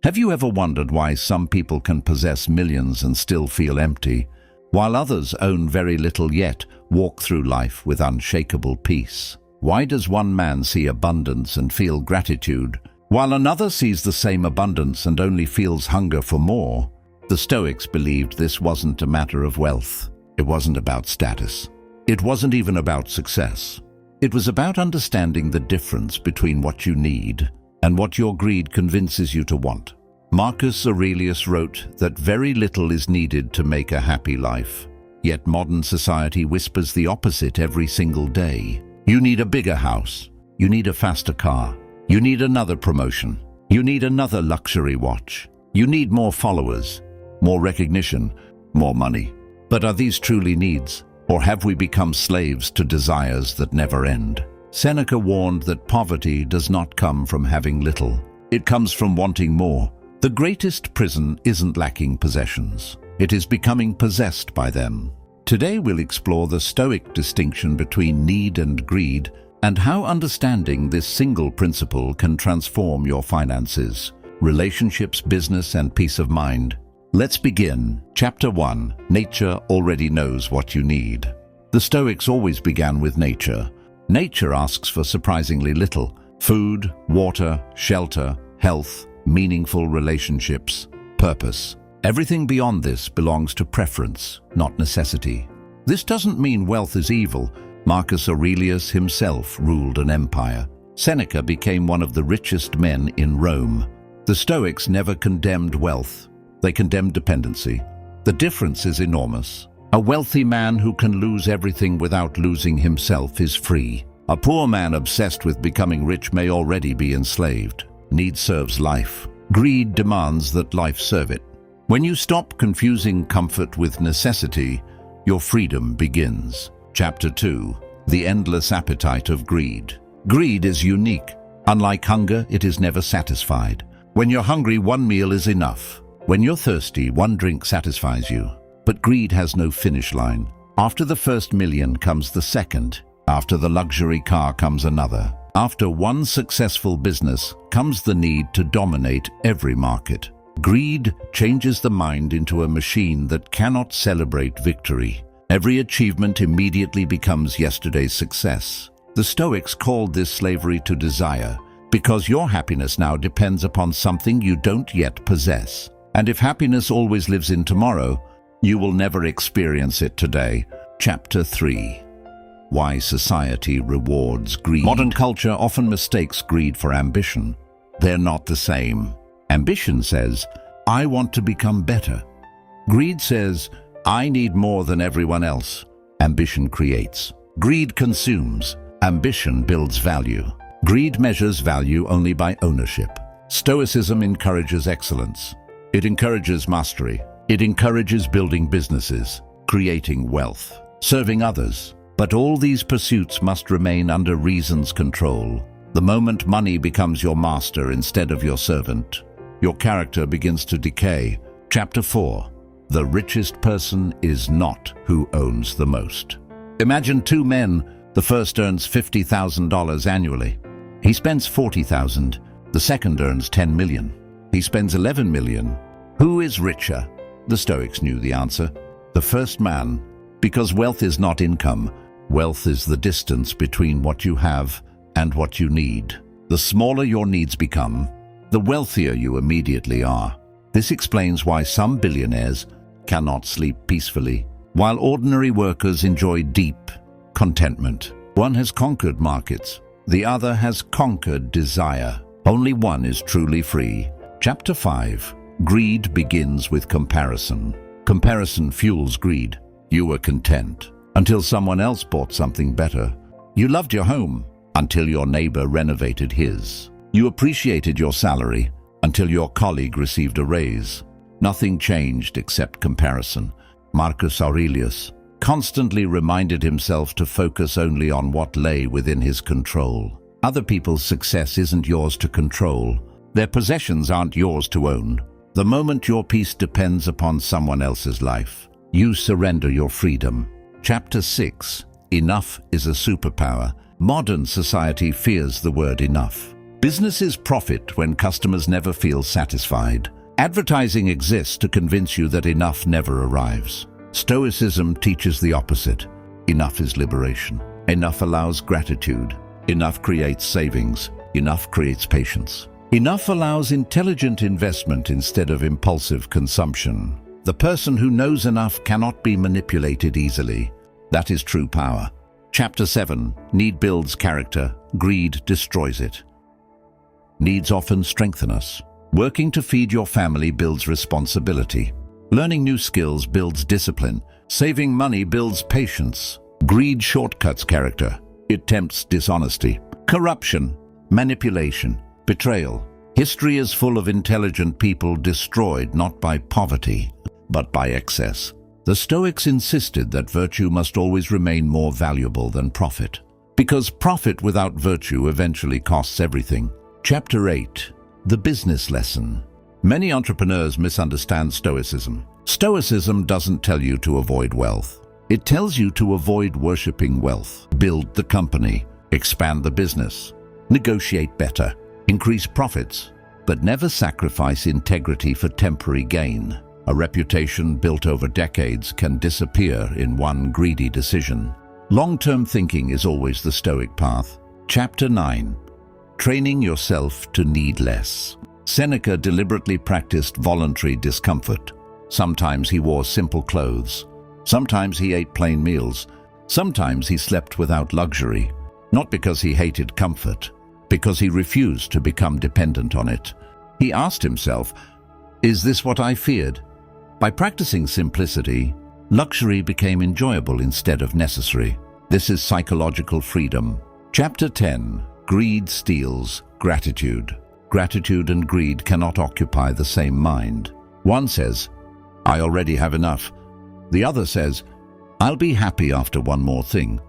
Have you ever wondered why some people can possess millions and still feel empty, while others own very little yet walk through life with unshakable peace? Why does one man see abundance and feel gratitude, while another sees the same abundance and only feels hunger for more? The Stoics believed this wasn't a matter of wealth. It wasn't about status. It wasn't even about success. It was about understanding the difference between what you need and what your greed convinces you to want. Marcus Aurelius wrote that very little is needed to make a happy life. Yet modern society whispers the opposite every single day. You need a bigger house. You need a faster car. You need another promotion. You need another luxury watch. You need more followers, more recognition, more money. But are these truly needs? Or have we become slaves to desires that never end? Seneca warned that poverty does not come from having little. It comes from wanting more. The greatest prison isn't lacking possessions. It is becoming possessed by them. Today we'll explore the Stoic distinction between need and greed and how understanding this single principle can transform your finances, relationships, business, and peace of mind. Let's begin. Chapter 1. Nature already knows what you need. The Stoics always began with nature. Nature asks for surprisingly little: food, water, shelter, health, meaningful relationships, purpose. Everything beyond this belongs to preference, not necessity. This doesn't mean wealth is evil. Marcus Aurelius himself ruled an empire. Seneca became one of the richest men in Rome. The Stoics never condemned wealth. They condemned dependency. The difference is enormous. A wealthy man who can lose everything without losing himself is free. A poor man obsessed with becoming rich may already be enslaved. Need serves life. Greed demands that life serve it. When you stop confusing comfort with necessity, your freedom begins. Chapter 2. The endless appetite of greed. Greed is unique. Unlike hunger, it is never satisfied. When you're hungry, one meal is enough. When you're thirsty, one drink satisfies you. But greed has no finish line. After the first million comes the second. After the luxury car comes another. After one successful business comes the need to dominate every market. Greed changes the mind into a machine that cannot celebrate victory. Every achievement immediately becomes yesterday's success. The Stoics called this slavery to desire, because your happiness now depends upon something you don't yet possess. And if happiness always lives in tomorrow, you will never experience it today. Chapter 3. Why society rewards greed. Modern culture often mistakes greed for ambition. They're not the same. Ambition says, I want to become better. Greed says, I need more than everyone else. Ambition creates. Greed consumes. Ambition builds value. Greed measures value only by ownership. Stoicism encourages excellence. It encourages mastery. It encourages building businesses, creating wealth, serving others. But all these pursuits must remain under reason's control. The moment money becomes your master instead of your servant, your character begins to decay. Chapter 4. The richest person is not who owns the most. Imagine two men. The first earns $50,000 annually. He spends $40,000. The second earns $10 million. He spends $11 million. Who is richer? The Stoics knew the answer. The first man. Because wealth is not income. Wealth is the distance between what you have and what you need. The smaller your needs become, the wealthier you immediately are. This explains why some billionaires cannot sleep peacefully, while ordinary workers enjoy deep contentment. One has conquered markets. The other has conquered desire. Only one is truly free. Chapter 5. Greed begins with comparison. Comparison fuels greed. You were content until someone else bought something better. You loved your home until your neighbor renovated his. You appreciated your salary until your colleague received a raise. Nothing changed except comparison. Marcus Aurelius constantly reminded himself to focus only on what lay within his control. Other people's success isn't yours to control. Their possessions aren't yours to own. The moment your peace depends upon someone else's life, you surrender your freedom. Chapter 6. Enough is a superpower. Modern society fears the word enough Businesses profit when customers never feel satisfied. Advertising exists to convince you that enough never arrives. Stoicism teaches the opposite. Enough is liberation. Enough allows gratitude. Enough creates savings. Enough creates patience. Enough allows intelligent investment instead of impulsive consumption. The person who knows enough cannot be manipulated easily. That is true power. Chapter 7. Need builds character. Greed destroys it. Needs often strengthen us. Working to feed your family builds responsibility. Learning new skills builds discipline. Saving money builds patience. Greed shortcuts character. It tempts dishonesty, corruption, manipulation, betrayal. History is full of intelligent people destroyed not by poverty, but by excess. The Stoics insisted that virtue must always remain more valuable than profit, because profit without virtue eventually costs everything. Chapter 8. The business lesson. Many entrepreneurs misunderstand Stoicism. Stoicism doesn't tell you to avoid wealth. It tells you to avoid worshipping wealth. Build the company, expand the business, negotiate better, increase profits, but never sacrifice integrity for temporary gain. A reputation built over decades can disappear in one greedy decision. Long-term thinking is always the Stoic path. Chapter 9. Training yourself to need less. Seneca deliberately practiced voluntary discomfort. Sometimes he wore simple clothes. Sometimes he ate plain meals. Sometimes he slept without luxury. Not because he hated comfort, because he refused to become dependent on it. He asked himself, "Is this what I feared?" By practicing simplicity, luxury became enjoyable instead of necessary. This is psychological freedom. Chapter 10. Greed steals gratitude. Gratitude and greed cannot occupy the same mind. One says, "I already have enough." The other says, "I'll be happy after one more thing."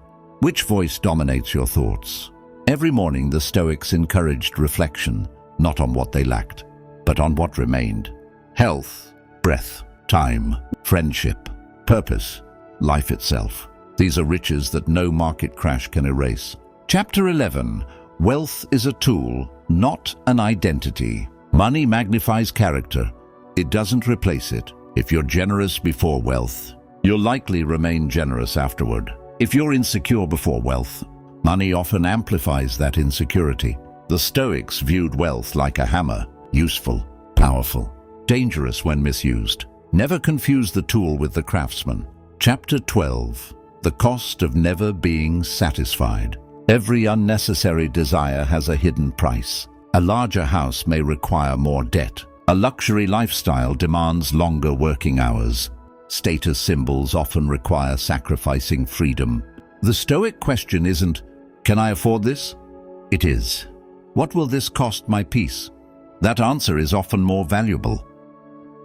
Which voice dominates your thoughts? Every morning the Stoics encouraged reflection, not on what they lacked, but on what remained. Health, breath, time, friendship, purpose, life itself. These are riches that no market crash can erase. Chapter 11. Wealth is a tool, not an identity. Money magnifies character. It doesn't replace it. If you're generous before wealth, you'll likely remain generous afterward. If you're insecure before wealth, money often amplifies that insecurity. The Stoics viewed wealth like a hammer, useful, powerful, dangerous when misused. Never confuse the tool with the craftsman. Chapter 12. The cost of never being satisfied. Every unnecessary desire has a hidden price. A larger house may require more debt. A luxury lifestyle demands longer working hours. Status symbols often require sacrificing freedom. The Stoic question isn't, "Can I afford this?" It is, "What will this cost my peace?" That answer is often more valuable.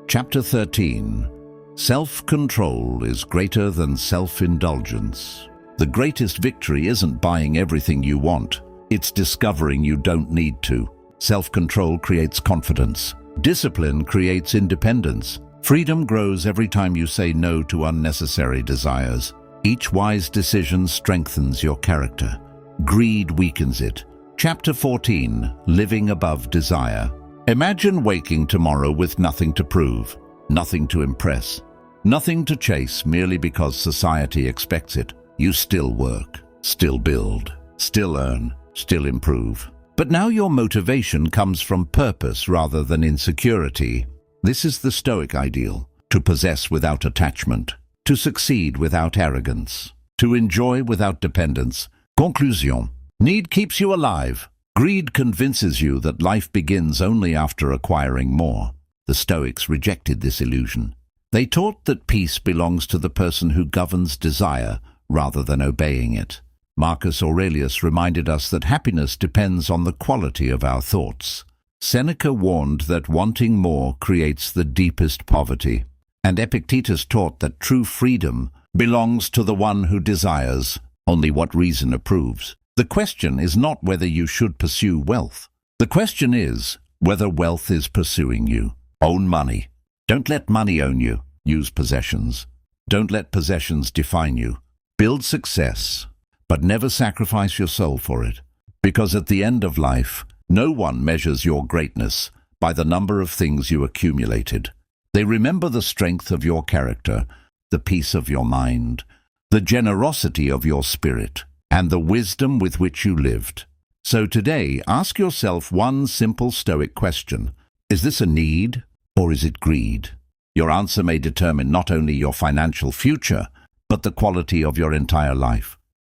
Chapter 13. Self-control is greater than self-indulgence. The greatest victory isn't buying everything you want. It's discovering you don't need to. Self-control creates confidence. Discipline creates independence. Freedom grows every time you say no to unnecessary desires. Each wise decision strengthens your character. Greed weakens it. Chapter 14. Living above desire. Imagine waking tomorrow with nothing to prove, nothing to impress, nothing to chase merely because society expects it. You still work, still build, still earn, still improve. But now your motivation comes from purpose rather than insecurity. This is the Stoic ideal: to possess without attachment, to succeed without arrogance, to enjoy without dependence. Conclusion. Need keeps you alive. Greed convinces you that life begins only after acquiring more. The Stoics rejected this illusion. They taught that peace belongs to the person who governs desire rather than obeying it. Marcus Aurelius reminded us that happiness depends on the quality of our thoughts. Seneca warned that wanting more creates the deepest poverty. And Epictetus taught that true freedom belongs to the one who desires only what reason approves. The question is not whether you should pursue wealth. The question is whether wealth is pursuing you. Own money. Don't let money own you. Use possessions. Don't let possessions define you. Build success, but never sacrifice your soul for it. Because at the end of life, No one measures your greatness by the number of things you accumulated. They remember the strength of your character, the peace of your mind, the generosity of your spirit, and the wisdom with which you lived. So today, ask yourself one simple Stoic question. Is this a need, or is it greed? Your answer may determine not only your financial future, but the quality of your entire life.